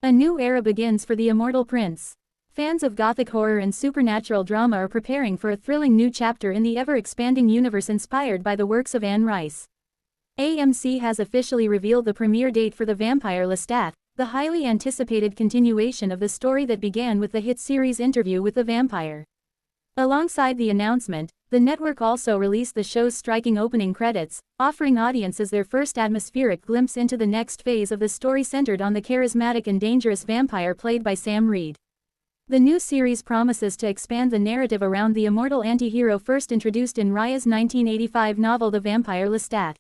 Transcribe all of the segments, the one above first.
A new era begins for the Immortal Prince. Fans of gothic horror and supernatural drama are preparing for a thrilling new chapter in the ever-expanding universe inspired by the works of Anne Rice. AMC has officially revealed the premiere date for the Vampire Lestat, the highly anticipated continuation of the story that began with the hit series Interview with the Vampire. Alongside the announcement, the network also released the show's striking opening credits, offering audiences their first atmospheric glimpse into the next phase of the story centered on the charismatic and dangerous vampire played by Sam Reed. The new series promises to expand the narrative around the immortal anti-hero first introduced in Rice's 1985 novel The Vampire Lestat.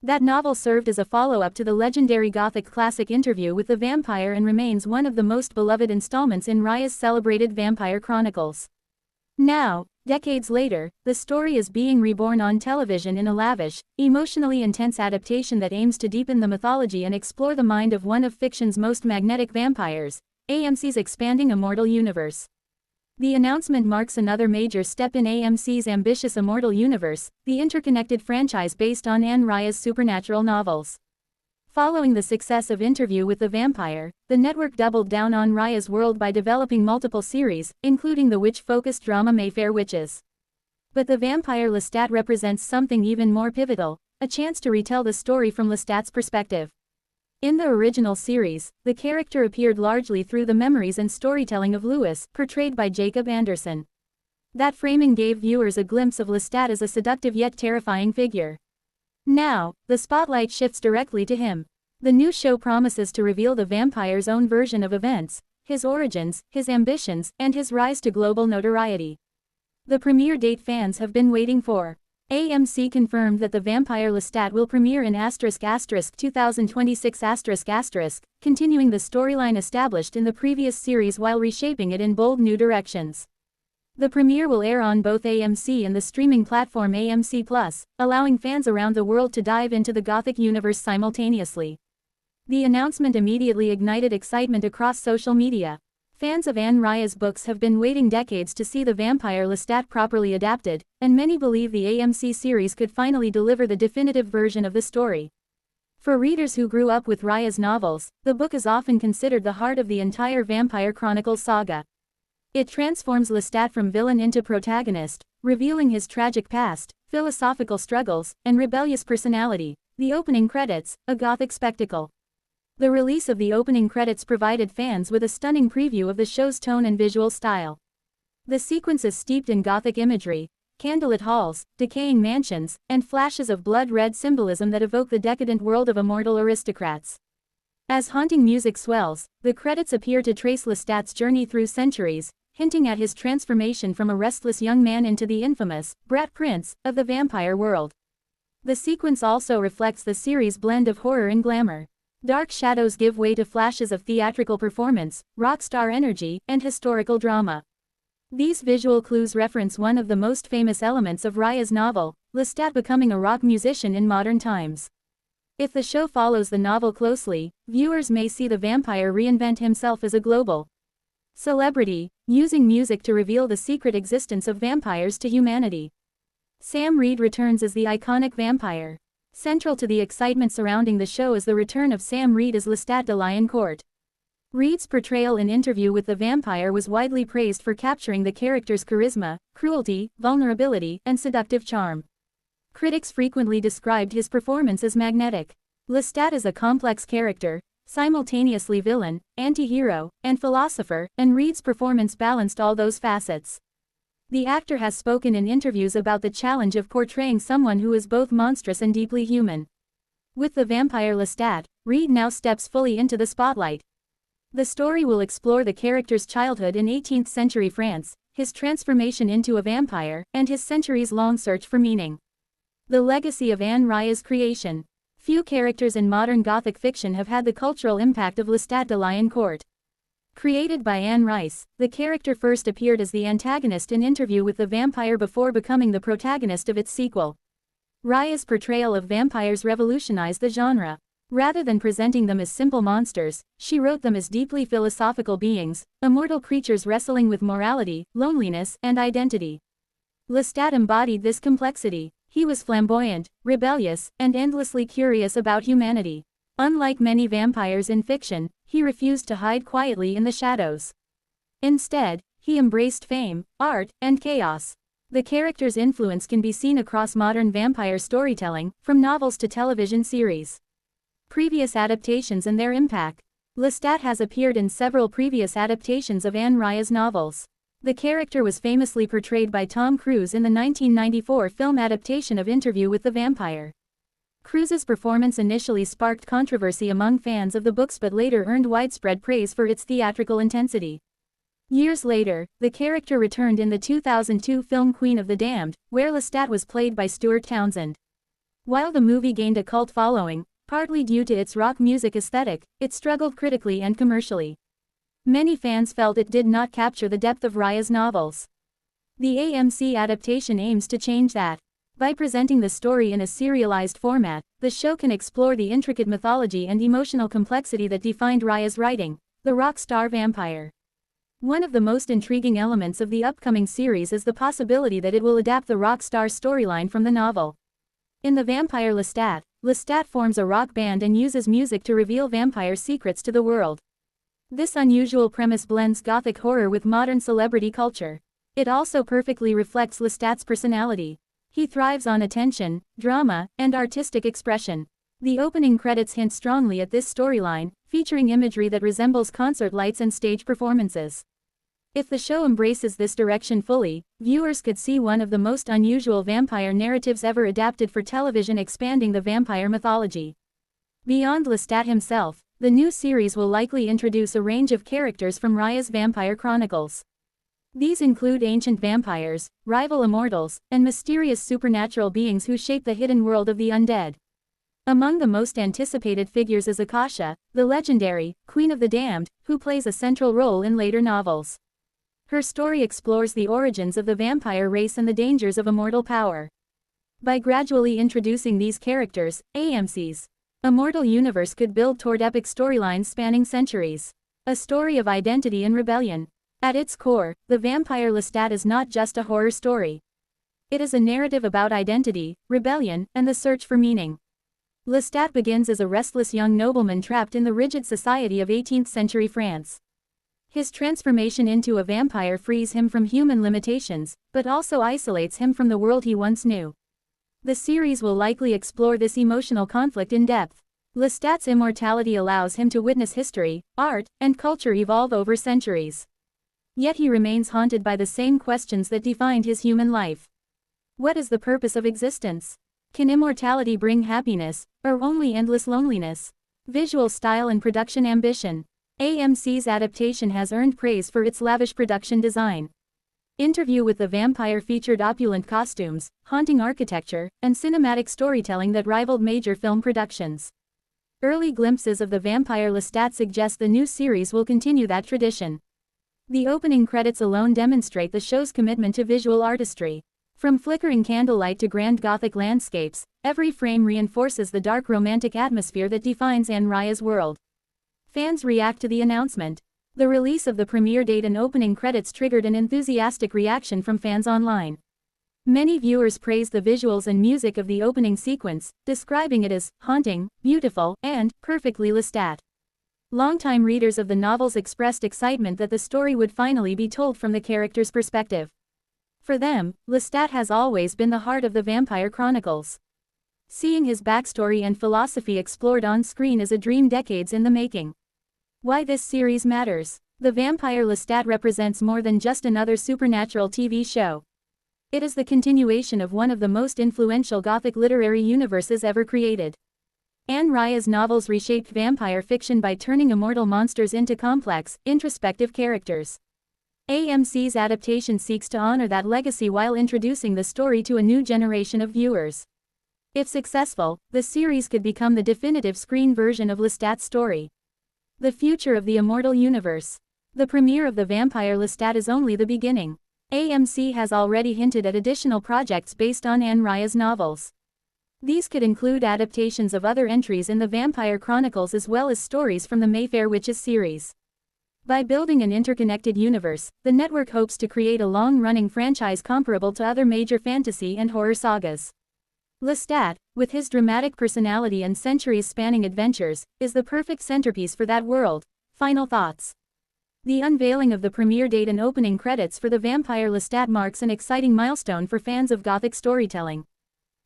That novel served as a follow-up to the legendary Gothic classic Interview with the Vampire and remains one of the most beloved installments in Rice's celebrated vampire chronicles. Now, decades later, the story is being reborn on television in a lavish, emotionally intense adaptation that aims to deepen the mythology and explore the mind of one of fiction's most magnetic vampires, AMC's expanding Immortal Universe. The announcement marks another major step in AMC's ambitious Immortal Universe, the interconnected franchise based on Anne Rice's supernatural novels. Following the success of Interview with the Vampire, the network doubled down on Rice's world by developing multiple series, including the witch-focused drama Mayfair Witches. But the Vampire Lestat represents something even more pivotal, a chance to retell the story from Lestat's perspective. In the original series, the character appeared largely through the memories and storytelling of Lewis, portrayed by Jacob Anderson. That framing gave viewers a glimpse of Lestat as a seductive yet terrifying figure. Now, the spotlight shifts directly to him. The new show promises to reveal the vampire's own version of events, his origins, his ambitions, and his rise to global notoriety. The premiere date fans have been waiting for. AMC confirmed that the Vampire Lestat will premiere in **2026***, continuing the storyline established in the previous series while reshaping it in bold new directions. The premiere will air on both AMC and the streaming platform AMC+, allowing fans around the world to dive into the Gothic universe simultaneously. The announcement immediately ignited excitement across social media. Fans of Anne Rice's books have been waiting decades to see the Vampire Lestat properly adapted, and many believe the AMC series could finally deliver the definitive version of the story. For readers who grew up with Rice's novels, the book is often considered the heart of the entire Vampire Chronicles saga. It transforms Lestat from villain into protagonist, revealing his tragic past, philosophical struggles, and rebellious personality. The opening credits, a Gothic spectacle. The release of the opening credits provided fans with a stunning preview of the show's tone and visual style. The sequence is steeped in Gothic imagery, candlelit halls, decaying mansions, and flashes of blood-red symbolism that evoke the decadent world of immortal aristocrats. As haunting music swells, the credits appear to trace Lestat's journey through centuries, hinting at his transformation from a restless young man into the infamous, brat prince, of the vampire world. The sequence also reflects the series' blend of horror and glamour. Dark shadows give way to flashes of theatrical performance, rock star energy, and historical drama. These visual clues reference one of the most famous elements of Rice's novel, Lestat becoming a rock musician in modern times. If the show follows the novel closely, viewers may see the vampire reinvent himself as a global celebrity, using music to reveal the secret existence of vampires to humanity. Sam Reed returns as the iconic vampire. Central to the excitement surrounding the show is the return of Sam Reed as Lestat de Lioncourt. Reed's portrayal in Interview with the Vampire was widely praised for capturing the character's charisma, cruelty, vulnerability, and seductive charm. Critics frequently described his performance as magnetic. Lestat is a complex character, simultaneously villain, anti-hero, and philosopher, and Reed's performance balanced all those facets. The actor has spoken in interviews about the challenge of portraying someone who is both monstrous and deeply human. With the Vampire Lestat, Reed now steps fully into the spotlight. The story will explore the character's childhood in 18th-century France, his transformation into a vampire, and his centuries-long search for meaning. The legacy of Anne Rice's creation. Few characters in modern Gothic fiction have had the cultural impact of Lestat de Lioncourt. Created by Anne Rice, the character first appeared as the antagonist in Interview with the Vampire before becoming the protagonist of its sequel. Rice's portrayal of vampires revolutionized the genre. Rather than presenting them as simple monsters, she wrote them as deeply philosophical beings, immortal creatures wrestling with morality, loneliness, and identity. Lestat embodied this complexity. He was flamboyant, rebellious, and endlessly curious about humanity. Unlike many vampires in fiction, he refused to hide quietly in the shadows. Instead, he embraced fame, art, and chaos. The character's influence can be seen across modern vampire storytelling, from novels to television series. Previous adaptations and their impact. Lestat has appeared in several previous adaptations of Anne Rice's novels. The character was famously portrayed by Tom Cruise in the 1994 film adaptation of Interview with the Vampire. Cruise's performance initially sparked controversy among fans of the books but later earned widespread praise for its theatrical intensity. Years later, the character returned in the 2002 film Queen of the Damned, where Lestat was played by Stuart Townsend. While the movie gained a cult following, partly due to its rock music aesthetic, it struggled critically and commercially. Many fans felt it did not capture the depth of Rice's novels. The AMC adaptation aims to change that. By presenting the story in a serialized format, the show can explore the intricate mythology and emotional complexity that defined Rice's writing, the rock star vampire. One of the most intriguing elements of the upcoming series is the possibility that it will adapt the rock star storyline from the novel. In The Vampire Lestat, Lestat forms a rock band and uses music to reveal vampire secrets to the world. This unusual premise blends gothic horror with modern celebrity culture. It also perfectly reflects Lestat's personality. He thrives on attention, drama, and artistic expression. The opening credits hint strongly at this storyline, featuring imagery that resembles concert lights and stage performances. If the show embraces this direction fully, viewers could see one of the most unusual vampire narratives ever adapted for television, expanding the vampire mythology. Beyond Lestat himself, the new series will likely introduce a range of characters from Rice's Vampire Chronicles. These include ancient vampires, rival immortals, and mysterious supernatural beings who shape the hidden world of the undead. Among the most anticipated figures is Akasha, the legendary Queen of the Damned, who plays a central role in later novels. Her story explores the origins of the vampire race and the dangers of immortal power. By gradually introducing these characters, AMC's Immortal Universe could build toward epic storylines spanning centuries. A story of identity and rebellion. At its core, The Vampire Lestat is not just a horror story. It is a narrative about identity, rebellion, and the search for meaning. Lestat begins as a restless young nobleman trapped in the rigid society of 18th-century France. His transformation into a vampire frees him from human limitations, but also isolates him from the world he once knew. The series will likely explore this emotional conflict in depth. Lestat's immortality allows him to witness history, art, and culture evolve over centuries. Yet he remains haunted by the same questions that defined his human life. What is the purpose of existence? Can immortality bring happiness, or only endless loneliness? Visual style and production ambition. AMC's adaptation has earned praise for its lavish production design. Interview with the Vampire featured opulent costumes, haunting architecture, and cinematic storytelling that rivaled major film productions. Early glimpses of The Vampire Lestat suggest the new series will continue that tradition. The opening credits alone demonstrate the show's commitment to visual artistry. From flickering candlelight to grand gothic landscapes, every frame reinforces the dark romantic atmosphere that defines Anne Rice's world. Fans react to the announcement. The release of the premiere date and opening credits triggered an enthusiastic reaction from fans online. Many viewers praised the visuals and music of the opening sequence, describing it as haunting, beautiful, and perfectly Lestat. Longtime readers of the novels expressed excitement that the story would finally be told from the character's perspective. For them, Lestat has always been the heart of the Vampire Chronicles. Seeing his backstory and philosophy explored on screen is a dream decades in the making. Why this series matters. The Vampire Lestat represents more than just another supernatural TV show. It is the continuation of one of the most influential Gothic literary universes ever created. Anne Rice's novels reshaped vampire fiction by turning immortal monsters into complex, introspective characters. AMC's adaptation seeks to honor that legacy while introducing the story to a new generation of viewers. If successful, the series could become the definitive screen version of Lestat's story. The future of the Immortal Universe. The premiere of The Vampire Lestat is only the beginning. AMC has already hinted at additional projects based on Anne Rice's novels. These could include adaptations of other entries in the Vampire Chronicles as well as stories from the Mayfair Witches series. By building an interconnected universe, the network hopes to create a long-running franchise comparable to other major fantasy and horror sagas. Lestat, with his dramatic personality and centuries-spanning adventures, is the perfect centerpiece for that world. Final thoughts. The unveiling of the premiere date and opening credits for the Vampire Lestat marks an exciting milestone for fans of Gothic storytelling.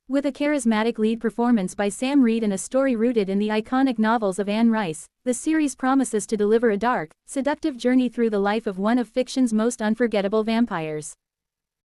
With a charismatic lead performance by Sam Reed and a story rooted in the iconic novels of Anne Rice, the series promises to deliver a dark, seductive journey through the life of one of fiction's most unforgettable vampires.